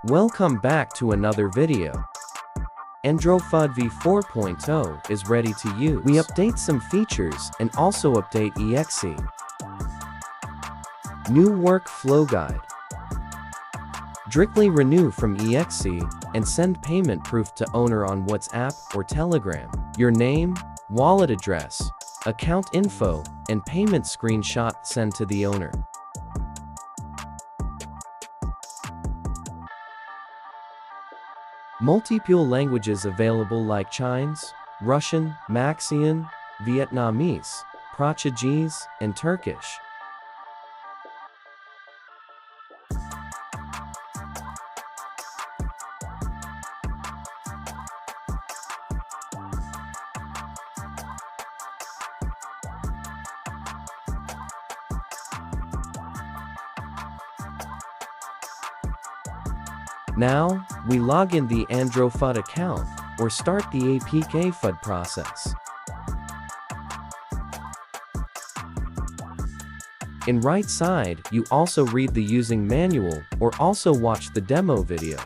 Welcome back to another video. AndroFud v4.0 is ready to use. We update some features and also update exe. New workflow guide. Directly renew from exe and send payment proof to owner on WhatsApp or Telegram. Your name, wallet address, account info, and payment screenshot sent to the owner. Multiple languages available like Chinese, Russian, Maxian, Vietnamese, Portuguese, and Turkish. Now, we log in the AndroFud account or start the Apk FUD process. In right side, you also read the using manual or also watch the demo video.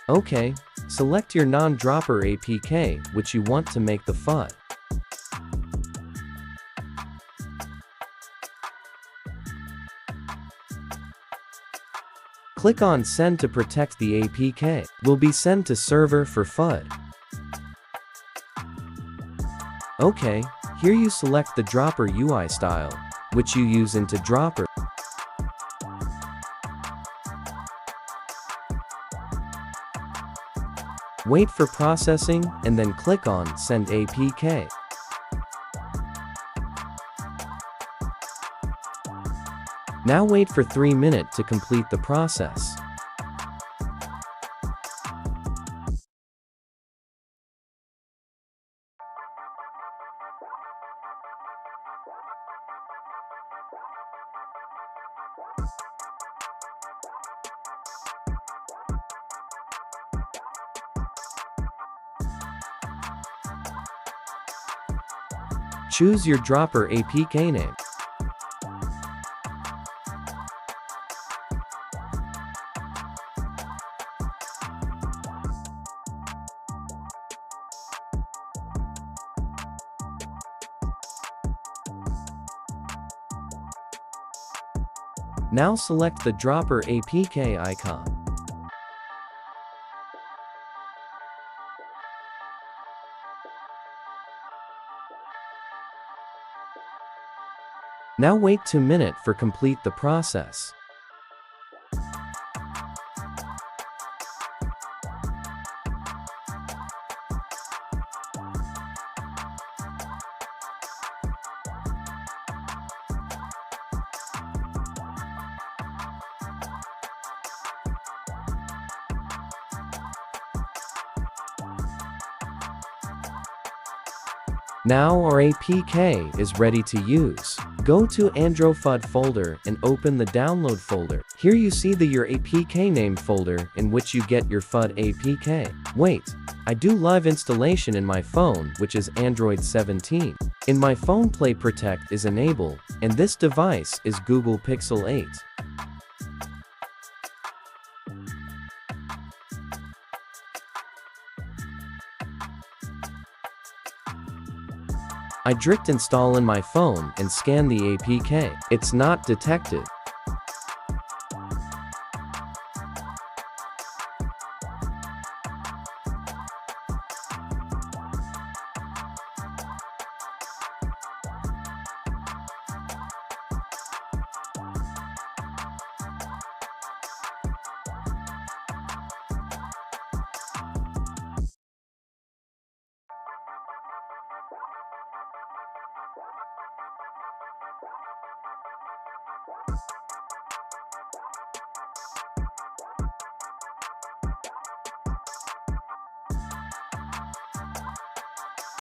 Okay, select your non-dropper Apk which you want to make the FUD. Click on Send to protect the Apk. Will be sent to server for FUD. Okay, here you select the dropper UI style, which you use into dropper. Wait for processing and then click on Send Apk. Now wait for 3 minutes to complete the process. Choose your dropper Apk name. Now select the dropper Apk icon. Now wait 2 minutes for complete the process. Now our Apk is ready to use. Go to AndroFud folder and open the download folder. Here you see your Apk name folder in which you get your FUD Apk. Wait, I do live installation in my phone which is Android 17. In my phone Play Protect is enabled and this device is Google Pixel 8. I direct install in my phone and scan the Apk. It's not detected.